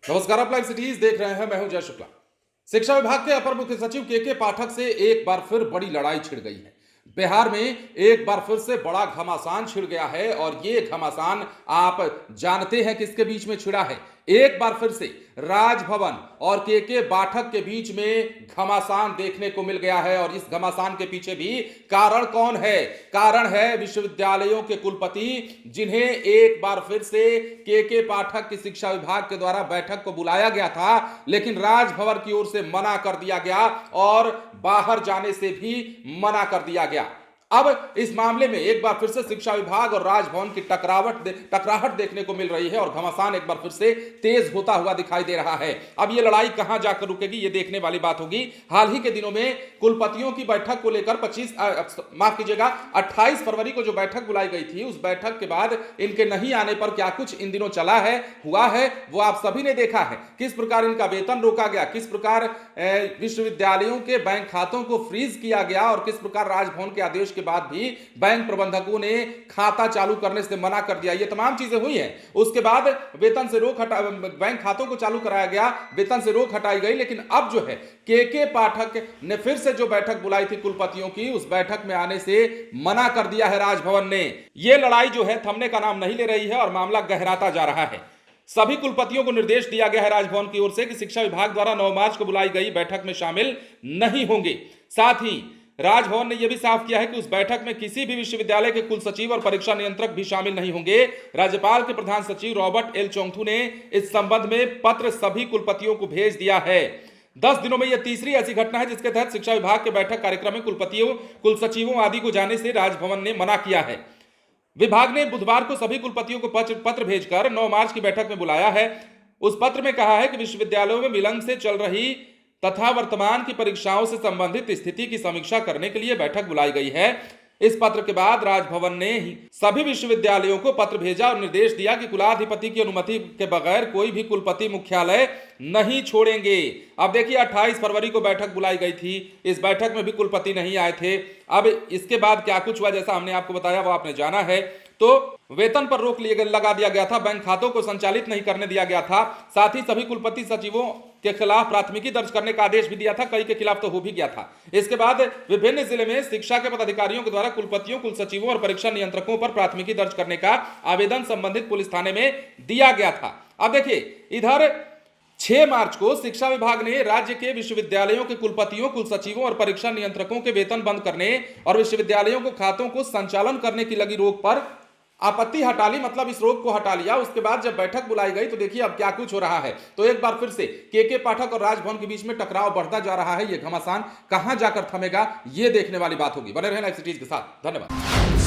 नमस्कार, आप live cities देख रहे हैं। मैं हूं जय शुक्ला। शिक्षा विभाग के अपर मुख्य सचिव के पाठक से एक बार फिर बड़ी लड़ाई छिड़ गई है। बिहार में एक बार फिर से बड़ा घमासान छिड़ गया है और ये घमासान आप जानते हैं किसके बीच में छिड़ा है। एक बार फिर से राजभवन और के पाठक के बीच में घमासान देखने को मिल गया है और इस घमासान के पीछे भी कारण कौन है? कारण है विश्वविद्यालयों के कुलपति, जिन्हें एक बार फिर से के पाठक की शिक्षा विभाग के द्वारा बैठक को बुलाया गया था, लेकिन राजभवन की ओर से मना कर दिया गया और बाहर जाने से भी मना कर दिया गया। अब इस मामले में एक बार फिर से शिक्षा विभाग और राजभवन की टकराहट देखने को मिल रही है और घमासान एक बार फिर से तेज होता हुआ दिखाई दे रहा है। अब ये लड़ाई कहां जाकर रुकेगी, ये देखने वाली बात होगी। हाल ही के दिनों में कुलपतियों की बैठक को लेकर 28 फरवरी को जो बैठक बुलाई गई थी, उस बैठक के बाद इनके नहीं आने पर क्या कुछ इन दिनों चला है, हुआ है, वो आप सभी ने देखा है। किस प्रकार इनका वेतन रोका गया, किस प्रकार विश्वविद्यालयों के बैंक खातों को फ्रीज किया गया और किस प्रकार राजभवन के आदेश के बाद भी बैंक प्रबंधकों ने खाता चालू करने से मना कर दिया। ये तमाम चीजें हुई हैं। उसके बाद वेतन से रोक हटा, बैंक खातों को चालू कराया गया, वेतन से रोक हटाई गई। लेकिन अब जो है के पाठक ने फिर से जो बैठक बुलाई थी कुलपतियों की, उस बैठक में आने से मना कर दिया है राजभवन ने। यह लड़ाई जो है थमने का नाम नहीं ले रही है और मामला गहराता जा रहा है। सभी कुलपतियों को निर्देश दिया गया है राजभवन की ओर से कि शिक्षा विभाग द्वारा 9 मार्च को बुलाई गई बैठक में शामिल नहीं होंगे। साथ ही राजभवन ने यह भी साफ किया है कि उस बैठक में किसी भी विश्वविद्यालय के कुल सचिव और परीक्षा नियंत्रक भी शामिल नहीं होंगे। राज्यपाल के प्रधान सचिव रॉबर्ट एल चौंगथू ने इस संबंध में पत्र सभी कुलपतियों को भेज दिया है। 10 दिनों में यह तीसरी ऐसी घटना है जिसके तहत शिक्षा विभाग के बैठक कार्यक्रम में कुलपतियों, कुल सचिवों आदि को जाने से राजभवन ने मना किया है। विभाग ने बुधवार को सभी कुलपतियों को पत्र भेजकर 9 मार्च की बैठक में बुलाया है। उस पत्र में कहा है कि विश्वविद्यालयों में विलंब से चल रही तथा वर्तमान की परीक्षाओं से संबंधित स्थिति की समीक्षा करने के लिए बैठक बुलाई गई है। इस पत्र के बाद राजभवन ने सभी विश्वविद्यालयों को पत्र भेजा और निर्देश दिया कि कुलाधिपति की अनुमति के बगैर कोई भी कुलपति मुख्यालय नहीं छोड़ेंगे। अब देखिए, 28 फरवरी को बैठक बुलाई गई थी, इस बैठक में भी कुलपति नहीं आए थे। अब इसके बाद क्या कुछ हुआ, जैसा हमने आपको बताया वो आपने जाना है। तो वेतन पर रोक लगा दिया गया था, बैंक खातों को संचालित नहीं करने दिया गया था। साथ ही सभी कुलपति सचिवों के खिलाफ प्राथमिकी दर्ज करने का आदेश भी दिया था, कई के खिलाफ तो हो भी गया था। इसके बाद विभिन्न जिले में शिक्षा के पदाधिकारियों के द्वारा कुलपतियों, कुल सचिवों और परीक्षा नियंत्रकों पर प्राथमिकी दर्ज करने का आवेदन संबंधित पुलिस थाने में दिया गया था। अब देखिए, इधर 6 मार्च को शिक्षा विभाग ने राज्य के विश्वविद्यालयों के कुलपतियों, कुल सचिवों और परीक्षा नियंत्रकों के वेतन बंद करने और विश्वविद्यालयों को खातों को संचालन करने की लगी रोक पर आपत्ति हटा ली, मतलब इस रोक को हटा लिया। उसके बाद जब बैठक बुलाई गई तो देखिए अब क्या कुछ हो रहा है। तो एक बार फिर से के पाठक और राजभवन के बीच में टकराव बढ़ता जा रहा है। यह घमासान कहां जाकर थमेगा, यह देखने वाली बात होगी। बने रहें लाइव सिटीज के साथ। धन्यवाद।